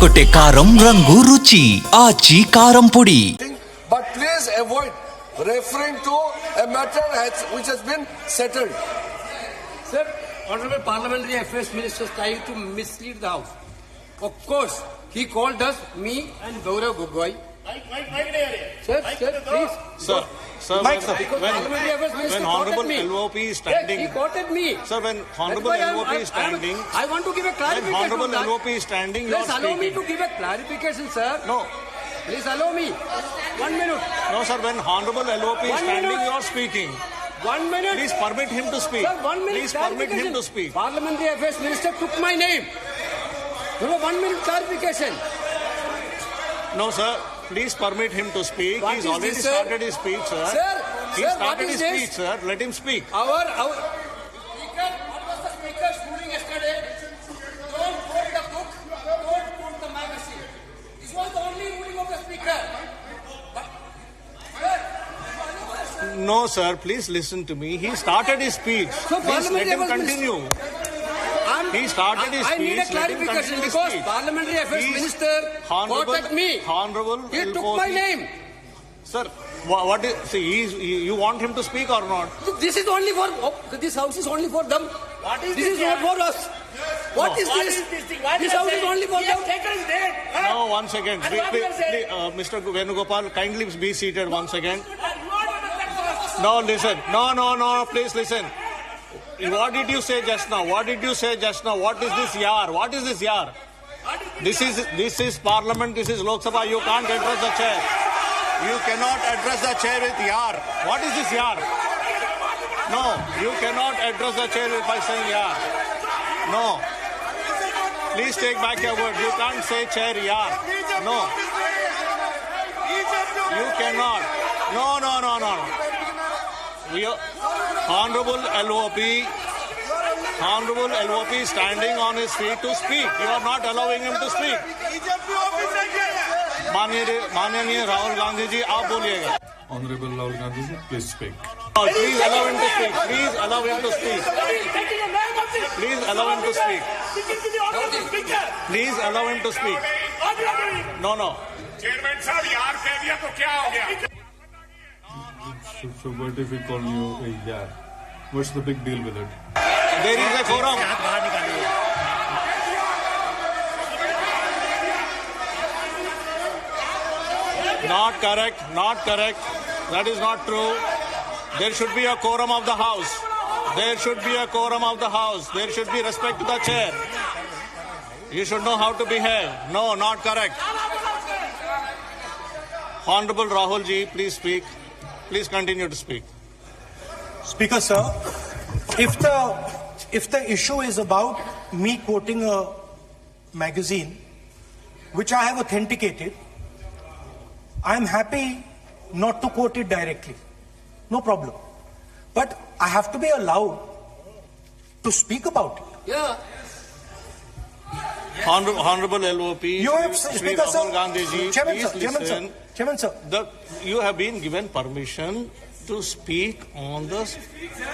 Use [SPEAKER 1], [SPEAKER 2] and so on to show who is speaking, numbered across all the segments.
[SPEAKER 1] ఒకటే కారం రంగు రుచి ఆచి కారం పొడి.
[SPEAKER 2] But please avoid referring to a matter which has been settled.
[SPEAKER 3] Sir, Honorable Parliamentary Affairs Minister trying to mislead the House. Of course, he called us, me and Gaurav Gogoi. Sir, please.
[SPEAKER 4] Sir, when Honorable LOP is standing...
[SPEAKER 3] He quoted me.
[SPEAKER 4] Sir, when Honorable LOP is standing...
[SPEAKER 3] I want to give a clarification.
[SPEAKER 4] When Honorable LOP is standing, you are
[SPEAKER 3] Please
[SPEAKER 4] speaking.
[SPEAKER 3] allow me to give a clarification, sir.
[SPEAKER 4] No.
[SPEAKER 3] Please allow me. 1 minute.
[SPEAKER 4] No, sir, when Honorable LOP is
[SPEAKER 3] 1
[SPEAKER 4] standing,
[SPEAKER 3] minute.
[SPEAKER 4] you are speaking.
[SPEAKER 3] 1 minute.
[SPEAKER 4] Please permit him to speak.
[SPEAKER 3] Sir, 1 minute.
[SPEAKER 4] Please permit him to speak.
[SPEAKER 3] Parliamentary Affairs Minister took my name. You know, 1 minute clarification.
[SPEAKER 4] No, sir. Please permit him to speak.
[SPEAKER 3] What
[SPEAKER 4] He's
[SPEAKER 3] is
[SPEAKER 4] already
[SPEAKER 3] this, sir?
[SPEAKER 4] started his speech, sir.
[SPEAKER 3] Sir,
[SPEAKER 4] He
[SPEAKER 3] sir, what
[SPEAKER 4] started
[SPEAKER 3] is
[SPEAKER 4] his
[SPEAKER 3] this?
[SPEAKER 4] speech, sir. Let him speak.
[SPEAKER 3] Our Speaker, what was the Speaker's ruling yesterday? Don't quote the book, don't quote the magazine. This was the only ruling of the Speaker. But, sir,
[SPEAKER 4] No, sir. Please listen to me. He started his speech.
[SPEAKER 3] So
[SPEAKER 4] Please let him
[SPEAKER 3] Parliamentary
[SPEAKER 4] continue.
[SPEAKER 3] I'm-
[SPEAKER 4] He started his
[SPEAKER 3] I
[SPEAKER 4] speech.
[SPEAKER 3] need a
[SPEAKER 4] Let him
[SPEAKER 3] clarification
[SPEAKER 4] continue his
[SPEAKER 3] because
[SPEAKER 4] speech.
[SPEAKER 3] Parliamentary Affairs
[SPEAKER 4] He's
[SPEAKER 3] Minister quoted me.
[SPEAKER 4] Honorable
[SPEAKER 3] He took
[SPEAKER 4] LOP.
[SPEAKER 3] my name.
[SPEAKER 4] Sir, what is, see, you want him to speak or not?
[SPEAKER 3] This is only for, this house is only for them. This is not for us. What is this? This house is only for them.
[SPEAKER 4] No, 1 second. Mr. Venugopal, kindly be seated 1 second. No, listen. No, please listen. What did you say just now? What did you say just now? What is this yar? What is this yar? This is Parliament. This is Lok Sabha. You can't address the chair. You cannot address the chair with yar. What is this yar? No, you cannot address the chair by saying yar. No. Please take back your word. You can't say chair yar. No. You cannot. No. Honorable LOP is standing on his feet to speak. You are not allowing him to speak. माननीय राहुल गांधी जी आप बोलिएगा.
[SPEAKER 5] Honorable Rahul Gandhi ji, please speak.
[SPEAKER 4] Please allow him to speak. Please allow him to speak. Please allow him to speak. Please allow him to speak. No.
[SPEAKER 6] Chairman साहब यार कह दिया तो क्या हो गया?
[SPEAKER 5] So what if we call you a yar? What's the big deal with it?
[SPEAKER 4] There is a quorum. Not correct. That is not true. There should be a quorum of the House. There should be respect to the chair. You should know how to behave. No, not correct. Honorable Rahul ji, please speak. Please continue to speak.
[SPEAKER 7] Speaker, sir, if the issue is about me quoting a magazine, which I have authenticated, I am happy not to quote it directly. No problem. But I have to be allowed to speak about it.
[SPEAKER 3] Yeah.
[SPEAKER 4] Honorable LOP,
[SPEAKER 7] You have,
[SPEAKER 4] Shri
[SPEAKER 7] Speaker,
[SPEAKER 4] Rahul
[SPEAKER 7] sir,
[SPEAKER 4] Gandhi ji,
[SPEAKER 7] Chairman,
[SPEAKER 4] please
[SPEAKER 7] sir,
[SPEAKER 4] listen.
[SPEAKER 7] Chairman, sir.
[SPEAKER 4] You have been given permission to speak on the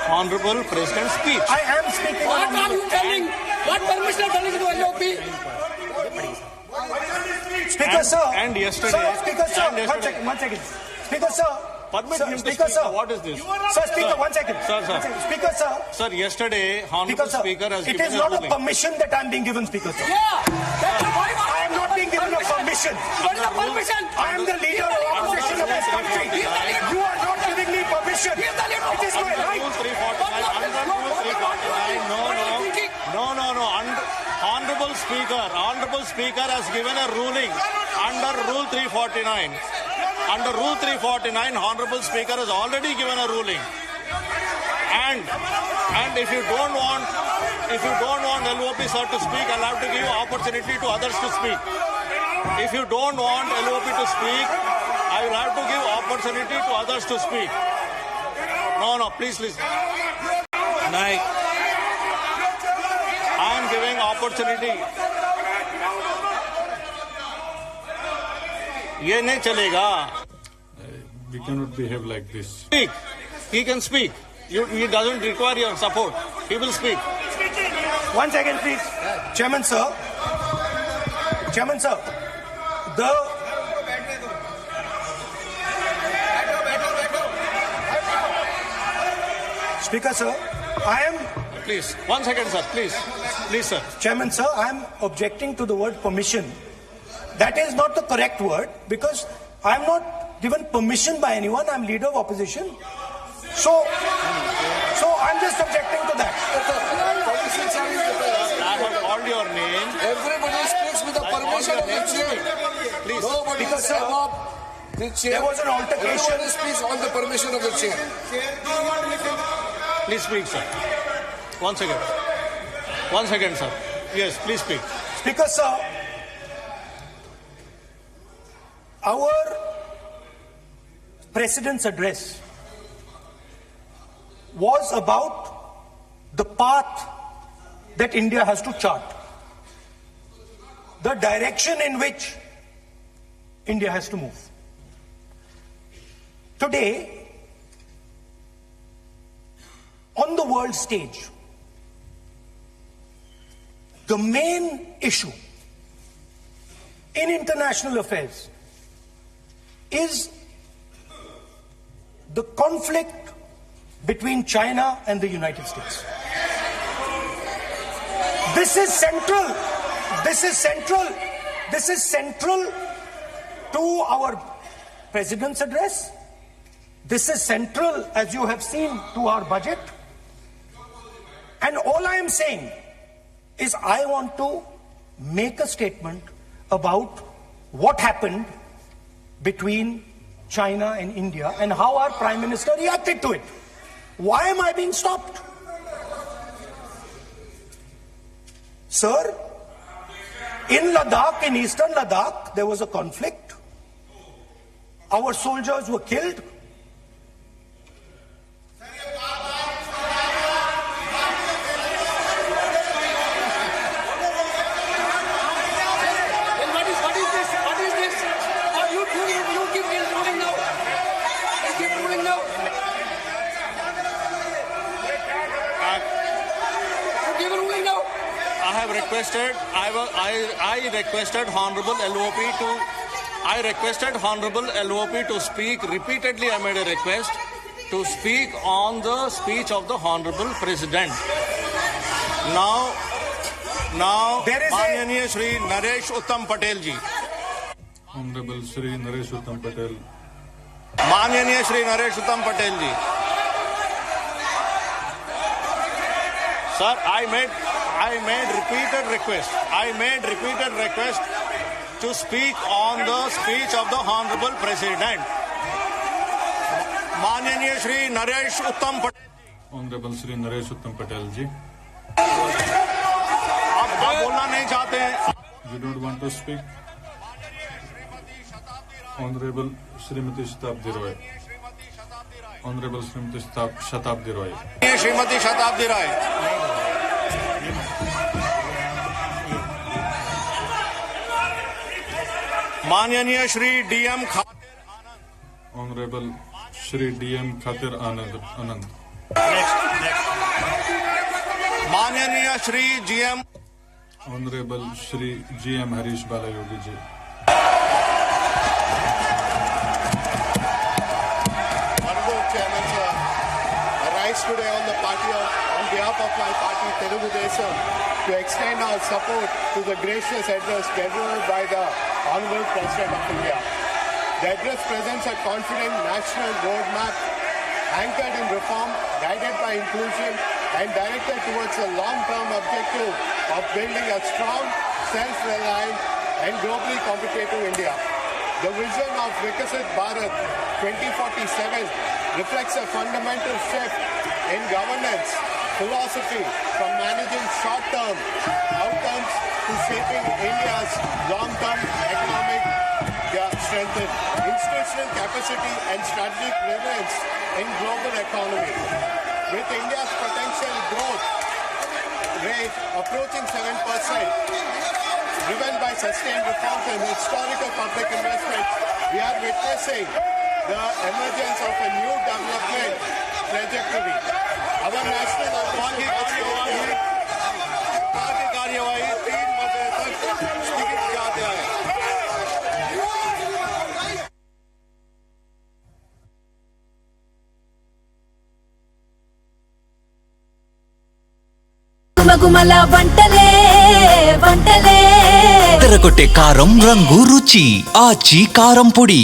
[SPEAKER 4] Honorable President's speech.
[SPEAKER 7] I am speaking
[SPEAKER 3] What
[SPEAKER 7] on
[SPEAKER 3] are you telling? What permission are telling to LOP?
[SPEAKER 7] Speaker, sir.
[SPEAKER 4] And yesterday.
[SPEAKER 7] Sir, Speaker, sir.
[SPEAKER 4] And yesterday.
[SPEAKER 7] One second. Speaker, sir.
[SPEAKER 4] Permit
[SPEAKER 7] Sir,
[SPEAKER 4] him to
[SPEAKER 7] Speaker,
[SPEAKER 4] speak.
[SPEAKER 7] sir.
[SPEAKER 4] What is this?
[SPEAKER 7] Sir, Speaker,
[SPEAKER 4] Sir.
[SPEAKER 7] 1 second.
[SPEAKER 4] Sir.
[SPEAKER 7] One second. Speaker, sir.
[SPEAKER 4] Sir, yesterday, Honorable
[SPEAKER 7] Speaker, sir.
[SPEAKER 4] Speaker has
[SPEAKER 7] It
[SPEAKER 4] given
[SPEAKER 7] is not a
[SPEAKER 4] ruling.
[SPEAKER 7] permission that I am being given, Speaker, sir.
[SPEAKER 3] Yeah. That's why
[SPEAKER 7] I am not being given a permission.
[SPEAKER 3] What is the permission?
[SPEAKER 7] I am the leader of opposition of this country. You are not giving me permission.
[SPEAKER 3] He is the leader of
[SPEAKER 7] It is my right.
[SPEAKER 4] Rule 349. Under Rule 349. No. Honorable Speaker has given a ruling under Rule 349. Under Rule 349, Honorable Speaker has already given a ruling. And if you don't want LOP sir to speak, I'll have to give opportunity to others to speak. If you don't want LOP to speak, I will have to give opportunity to others to speak. No, please listen. I am giving opportunity. ये नहीं चलेगा.
[SPEAKER 5] We cannot behave like this.
[SPEAKER 4] Speak. He can speak. He doesn't require your support. He will speak.
[SPEAKER 7] 1 second, please. Chairman, sir. Chairman sir, Speaker sir, I am...
[SPEAKER 4] Please, 1 second, sir. Please, sir.
[SPEAKER 7] Chairman sir, I am objecting to the word permission. That is not the correct word because I am not given permission by anyone. I am leader of opposition. So I'm just objecting to that.
[SPEAKER 4] I have called your name.
[SPEAKER 2] Everybody speaks with the permission of the chair.
[SPEAKER 4] Please.
[SPEAKER 2] Nobody
[SPEAKER 7] Because, sir,
[SPEAKER 2] the chair.
[SPEAKER 7] there was an altercation.
[SPEAKER 2] Everybody speaks on the permission of the chair.
[SPEAKER 4] Please speak, sir. 1 second. 1 second, sir. Yes, please speak.
[SPEAKER 7] Speaker sir, our President's address was about the path that India has to chart, the direction in which India has to move. Today, on the world stage, the main issue in international affairs is the conflict between China and the United States. This is central. This is central. This is central to our President's address. This is central, as you have seen, to our budget. And all I am saying is I want to make a statement about what happened between China and India and how our Prime Minister reacted to it. Why am I being stopped? Sir, in Ladakh, in eastern Ladakh, there was a conflict. Our soldiers were killed.
[SPEAKER 3] What is this? What is this? Oh, you keep ruling now. You keep ruling now. You keep ruling now.
[SPEAKER 4] I have requested, I requested Honorable LOP to speak. Repeatedly I made a request to speak on the speech of the Honorable President. Now,
[SPEAKER 7] There is a-
[SPEAKER 4] Manyaniya Shri Naresh Uttam Patel ji.
[SPEAKER 5] Honorable Shri Naresh Uttam Patel.
[SPEAKER 4] Manyaniya Shri Naresh Uttam Patel ji. Sir, I made repeated request to speak on the speech of the Honorable President. Manyaniya Shri Naresh Uttam Patel.
[SPEAKER 5] Honorable Shri Naresh Uttam Patel ji.
[SPEAKER 4] आप बोलना नहीं चाहते हैं.
[SPEAKER 5] You don't want to speak? Honorable Srimati Shatabdi Roy. Honorable Srimati Shatabdi Roy.
[SPEAKER 4] Shrimati शताब्दी राय. माननीय Shri DM
[SPEAKER 5] Honorable Shri DM Khatir Anand.
[SPEAKER 4] माननीय Shri GM
[SPEAKER 5] Honorable Shri GM Harish Balayogi ji.
[SPEAKER 8] Honorable Chairman, sir, I rise today on behalf of my party, Telugu Desam, to extend our support to the gracious address delivered by the Honorable President of India. The address presents a confident national roadmap anchored in reform, guided by inclusion, and directed towards a long-term objective of building a strong, self-reliant, and globally competitive India. The vision of Vikasit Bharat 2047 reflects a fundamental shift in governance philosophy from managing short-term outcomes to shaping India's long-term economic strength, institutional capacity, and strategic relevance in global economy. With India's potential growth rate approaching 7%, driven by sustained reforms and historical public investment, we are witnessing the emergence of a new development trajectory. Our national कार्यवाही 3 बजे तक स्थगित किया गया
[SPEAKER 9] గుమగుమల వంటలే వంటలే
[SPEAKER 1] తెరకొట్టే కారం రంగు రుచి ఆచి కారం పొడి.